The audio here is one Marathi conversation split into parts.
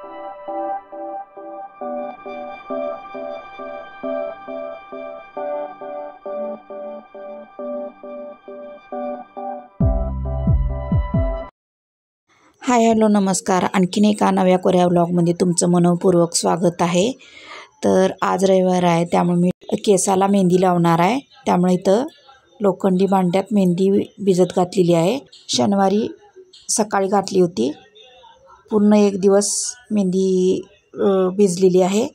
हाय हॅलो नमस्कार. आणखीन एका नव्या कोऱ्या व्लॉगमध्ये तुमचं मनःपूर्वक स्वागत आहे. तर आज रविवार आहे, त्यामुळे मी केसाला मेहंदी लावणार आहे. त्यामुळे इथं लोखंडी भांड्यात मेहंदी भिजत घातलेली आहे. शनिवारी सकाळी घातली होती. पूर्ण एक दिवस मेहंदी भिजलेली आहे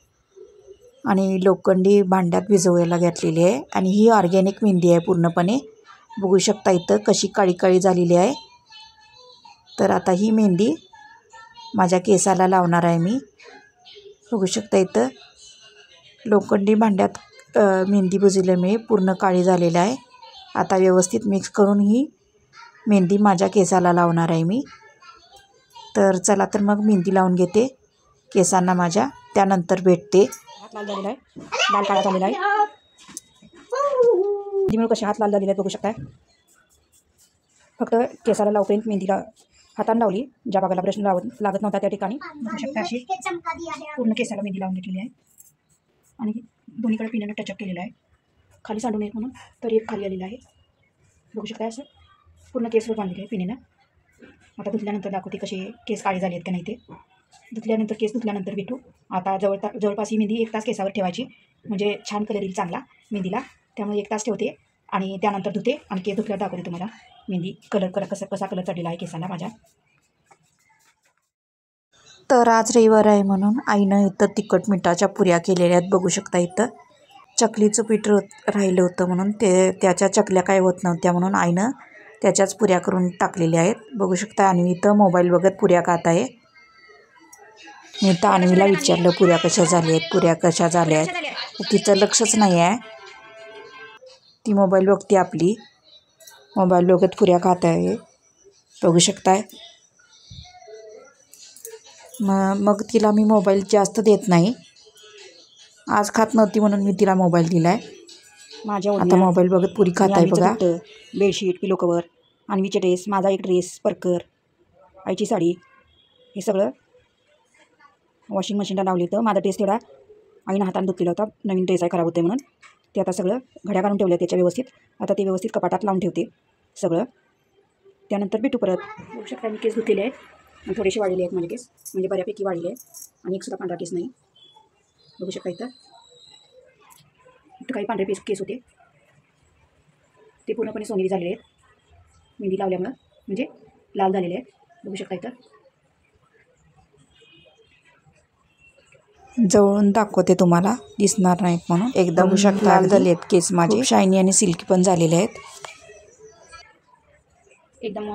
आणि लोखंडी भांड्यात भिजवायला घातलेली आहे. आणि ही ऑर्गॅनिक मेहंदी आहे पूर्णपणे. बघू शकता इथं कशी काळी काळी झालेली आहे. तर आता ही मेहंदी माझ्या केसाला लावणार आहे मी. बघू शकता इथं लोखंडी भांड्यात मेहंदी भिजवल्यामुळे पूर्ण काळी झालेली आहे. आता व्यवस्थित मिक्स करून ही मेहंदी माझ्या केसाला लावणार आहे मी. तर चला तर मग मेहंदी लावून घेते केसांना माझ्या, त्यानंतर भेटते. हात लाल झालेला आहे, लाल काळा झालेला आहे. मेहंदीमुळे कसे हात लाल झालेले आहेत बघू शकताय. फक्त केसाला लावपर्यंत मेहंदीला हाताने लावली, ज्या भागाला ब्रश लागत नव्हता त्या ठिकाणी बघू शकता अशी पूर्ण केसाला मेहंदी लावून घेतलेली आहे. आणि दोन्हीकडे पिण्याने टचअप केलेला आहे, खाली सांडू नये म्हणून. तर एक खाली आलेला आहे बघू शकता. असं पूर्ण केसवर बांधलेलं आहे पिण्यानं. आता धुतल्यानंतर दाखवते कसे केस काळे झाले आहेत का नाही ते. केस धुतल्यानंतर भेटू. आता जवळपास ही मेहंदी 1 तास केसावर ठेवायची, म्हणजे छान कलर येईल चांगला मेहंदीला. त्यामुळे 1 तास ठेवते आणि त्यानंतर धुते आणि केस धुतल्यावर दाखवते तुम्हाला मेहंदी कसा कलर चढलेला आहे केसाला माझ्या. तर आज रविवार आहे म्हणून आईनं इथं तिखट मिठाच्या पुऱ्या केलेल्या आहेत. बघू शकता इथं चकलीचं पीठ राहिलं होतं म्हणून त्याच्या चकल्या काय होत नव्हत्या म्हणून आईनं त्याच्याच पुऱ्या करून टाकलेल्या आहेत. बघू शकता. आणि इथं मोबाईल बघत पुऱ्या खात आहे. मी तर अन्वीला विचारलं पुऱ्या कशा झाल्या आहेत. तिचं लक्षच नाही आहे. ती मोबाईल बघते आपली, मोबाईल बघत पुऱ्या खात आहे. बघू शकताय. मग तिला मी मोबाईल जास्त देत नाही. आज खात नव्हती म्हणून मी तिला मोबाईल दिला आहे. आता मोबाईल बघत पुरी खात आहे बघा. बेडशीट, पिलो कवर, अन्वीचे ड्रेस, माझा एक ड्रेस, परकर, आईची साडी, हे सगळं वॉशिंग मशीनला लावली होतं. माझा ड्रेस तेवढा आईनं हाताने धुतलेला होता, नवीन ड्रेस आहे खराब होते म्हणून. ते आता सगळं घड्या काढून ठेवल्या त्याच्या व्यवस्थित. आता ते व्यवस्थित कपाटात लावून ठेवते सगळं. त्यानंतर भेटू परत. बघू शकता मी केस धुतलेले आहेत आणि थोडेसे वाढलेले आहेत माझे केस, म्हणजे बऱ्यापैकी वाढले आहे. आणि एक सुद्धा पांढरा केस नाही बघू शकता. इथं काही पांढरे केस होते ते पूर्णपणे सोनेरी झालेले आहेत मेहंदी लावल्यामुळं, म्हणजे लाल झालेले आहेत बघू शकता. इथं जवळून दाखवते तुम्हाला, दिसणार नाहीत म्हणून. एकदम लाल झाले आहेत केस माझे, शायनी आणि सिल्की पण झालेले आहेत. एकदम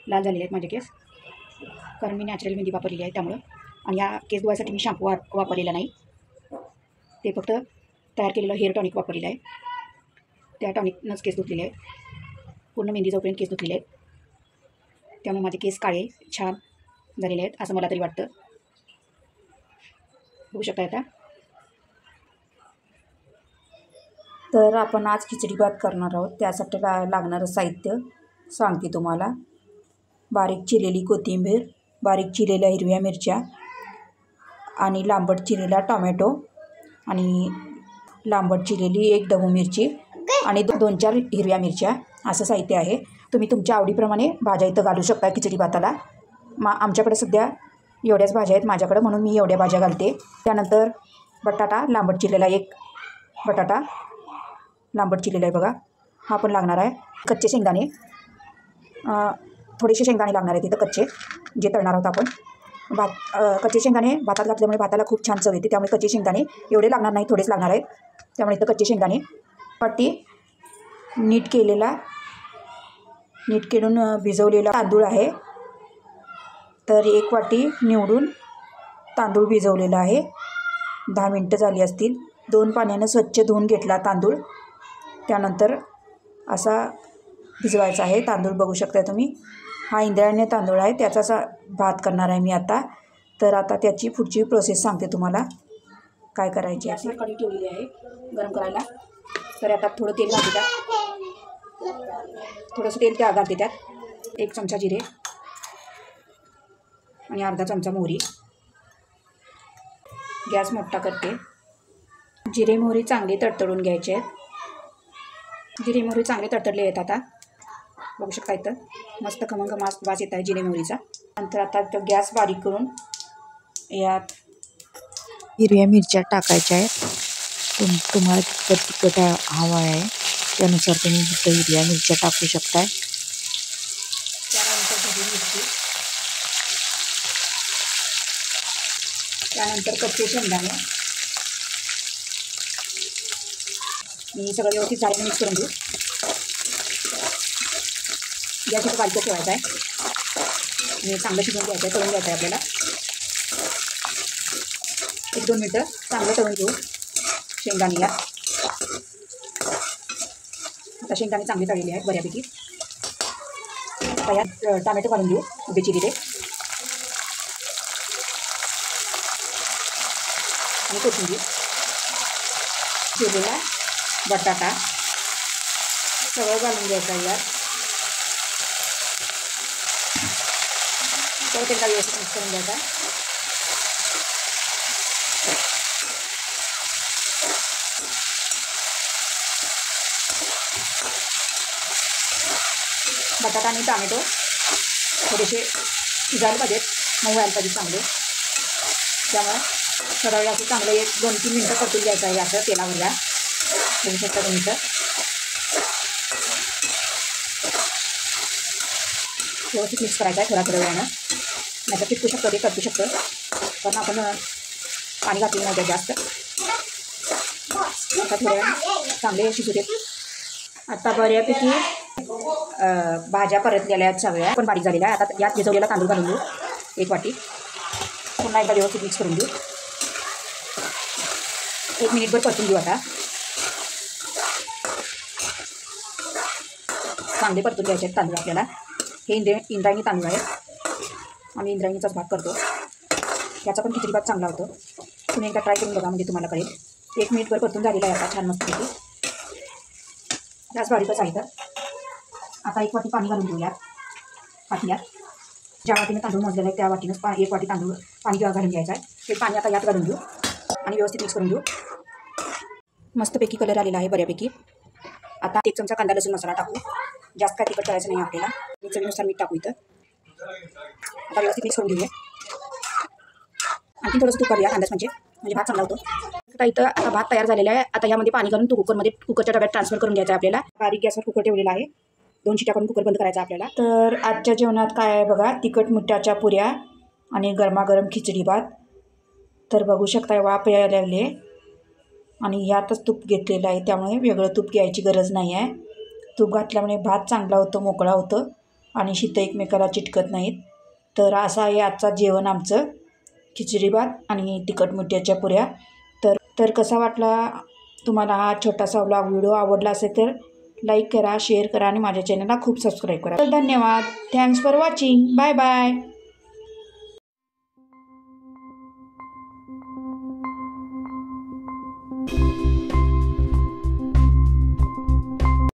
लाल झालेले आहेत माझे केस, कारण मी नॅचरल मेहंदी वापरलेली आहे त्यामुळं. आणि या केस धुवायसाठी मी शॅम्पू वापरलेला नाही, ते फक्त तयार केलेलं हेअर टॉनिक वापरलेलं आहे. त्या टॉनिकनंच केस धुतलेले आहेत. पूर्ण मेहंदी जोपर्यंत केस धुतलेले आहेत, त्यामुळे माझे केस काळे छान झालेले आहेत असं मला तरी वाटतं. बघू शकता. आता तर आपण आज खिचडी भात करणार आहोत. त्यासाठी लागणारं साहित्य सांगते तुम्हाला. बारीक चिरलेली कोथिंबीर, बारीक चिरलेल्या हिरव्या मिरच्या आणि लांबट चिरलेला टोमॅटो आणि लांबट चिरलेली 1 ढबू मिरची आणि 2-4 हिरव्या मिरच्या, असं साहित्य आहे. तुम्ही तुमच्या आवडीप्रमाणे भाज्या इथं घालू शकता खिचडी भाताला. आमच्याकडे सध्या एवढ्याच भाज्या आहेत माझ्याकडं म्हणून मी एवढ्या भाज्या घालते. त्यानंतर बटाटा लांबट चिरलेला, 1 बटाटा लांबट चिरलेला आहे बघा, हा पण लागणार आहे. कच्चे शेंगदाणे, थोडेसे शेंगदाणे लागणार आहेत इथं कच्चे, जे तळणार आहोत आपण. कच्चे शेंगदाणे भातात घातल्यामुळे भाताला खूप छान चव येते, त्यामुळे कच्चे शेंगदाणे एवढे लागणार नाही, थोडेच लागणार आहेत. त्यामुळे इथं कच्चे शेंगदाणे. वाटी नीट केळून भिजवलेला तांदूळ आहे. तर 1 वाटी निवडून तांदूळ भिजवलेला आहे. 10 मिनटं झाली असतील. 2 पाण्यानं स्वच्छ धुवून घेतला तांदूळ. त्यानंतर असा भिजवायचा आहे तांदूळ. बघू शकता तुम्ही, हा इंद्रायणी तांदूळ आहे, त्याचा भात करणार आहे मी आता. तर आता त्याची पुढची प्रोसेस सांगते तुम्हाला काय करायची आहे. गॅसवर कढई ठेवलेली आहे गरम करायला. तर आता थोडं तेल घालते त्यात, थोडंसं तेल घालते त्यात. 1 चमचा जिरे आणि अर्धा चमचा मोहरी गॅस मोठा करते. जिरे मोहरी चांगली तडतडून घ्यायचे आहेत. जिरे मोहरी चांगले तडतडले आहेत. आता बघू शकता इथं मस्त खमंग वास येत आहे जिरे मोहरीचा. नंतर आता तो गॅस बारीक करून यात हिरव्या मिरच्या टाकायच्या आहेत. तुम्हाला कितपत तिखट हवा आहे त्यानुसार तुम्ही इथं हिरव्या मिरच्या टाकू शकताय. त्यानंतर ढबू मिरची, त्यानंतर कच्चे शेंगदाणे. मी सगळं व्यवस्थित झाल्याने मिक्स करून घेऊ. गॅस इथं बारीक ठेवायचा आहे आणि चांगलं शिजवून घ्यायचं आहे, तळून घ्यायचं आहे आपल्याला. 1-2 मिनटं चांगलं तळून घेऊ शेंगदाणे. आता शेंगदाणे चांगले तळलेले आहेत बऱ्यापैकी. आता यात टमॅटो घालून घेऊ उभे चिरलेले आणि कोथिंबीर, चिरलेला बटाटा सगळं घालून घ्यायचं आहे यात. परत एकदा व्यवस्थित मिक्स करून घ्यायचा. बटाटा आणि टोमॅटो थोडेसे शिजायला पाहिजेत, मऊ व्हायला पाहिजे चांगले. त्यामुळे सरळ असं चांगलं 1-2-3 मिनटं परतून घ्यायचं आहे असं तेलावर. या बघू शकता तुम्ही इथं व्यवस्थित मिक्स करायचं आहे थोड्या वेळानं. नाहीतर चिटकू शकतं, ते करतू शकतं, कारण आपण पाणी घातलं नव्हतं जास्त. आता थोड्या वेळ चांगले शिजू देत. आता बऱ्यापैकी भाज्या परतलेल्या आहेत सगळ्या, पण बारीक झालेल्या आहे. आता यात भिजवलेला तांदूळ घालून घेऊ 1 वाटी. पुन्हा एकदा व्यवस्थित मिक्स करून घेऊ. 1 मिनिटभर परतून घेऊ. आता चांगले परतून घ्यायचे आहेत तांदूळ आपल्याला. हे इंद्रायणी तांदूळ आहेत, आम्ही इंद्रायणीचाच भात करतो. याचा पण खिचडी भात चांगला होतो. तुम्ही एकदा ट्राय करून बघा, म्हणजे तुम्हाला कळेल. 1 मिनिटभर परतून झालेला आहे आता छान मस्तपैकी. गॅस बारीकच आहे. तर आता 1 वाटी पाणी घालून घेऊयात पातेल्यात. ज्या वाटीने तांदूळ मोजलेला आहे त्या वाटीनंच 1 वाटी तांदूळ पाणी घालून घ्यायचं आहे. हे पाणी आता यात घालून घेऊ आणि व्यवस्थित मिक्स करून घेऊ. मस्तपैकी कलर आलेला आहे बऱ्यापैकी. आता 1 चमचा कांदा लसूण मसाला टाकू. जास्त काय तिखट करायचं नाही आपल्याला. चवीनुसार मीठ टाकू इथं. आता व्यवस्थित मिक्स करून घेऊया. आणखी थोडंसं तूप करूया अंदाज, म्हणजे भात चांगला होतो. आता इथं आता भात तयार झालेला आहे. आता यामध्ये पाणी घालून तो कुकरच्या डब्यात ट्रान्सफर करून घ्यायचा आहे आपल्याला. बारीक गॅसवर कुकर ठेवलेला आहे. 2 शिट्या करून कुकर बंद करायचा आपल्याला. तर आजच्या जेवणात काय आहे बघा, तिखट मिठाच्या पुऱ्या आणि गरमागरम खिचडी भात. तर बघू शकता वाफ यायला लागले आणि यातच तूप घेतलेलं आहे, त्यामुळे वेगळं तूप घ्यायची गरज नाही आहे. तूप घातल्यामुळे भात चांगला होतो, मोकळा होतं आणि शीतं एकमेकाला चिटकत नाहीत. तर असं आहे आजचा जेवण आमचं, खिचडी भात आणि तिखट मिठाच्या पुऱ्या. तर कसा वाटला तुम्हाला हा छोटासा व्हिडिओ? आवडला असेल तर लाईक करा, शेअर करा आणि माझ्या चॅनलला खूप सबस्क्राईब करा. तर धन्यवाद. Thanks for watching. Bye bye.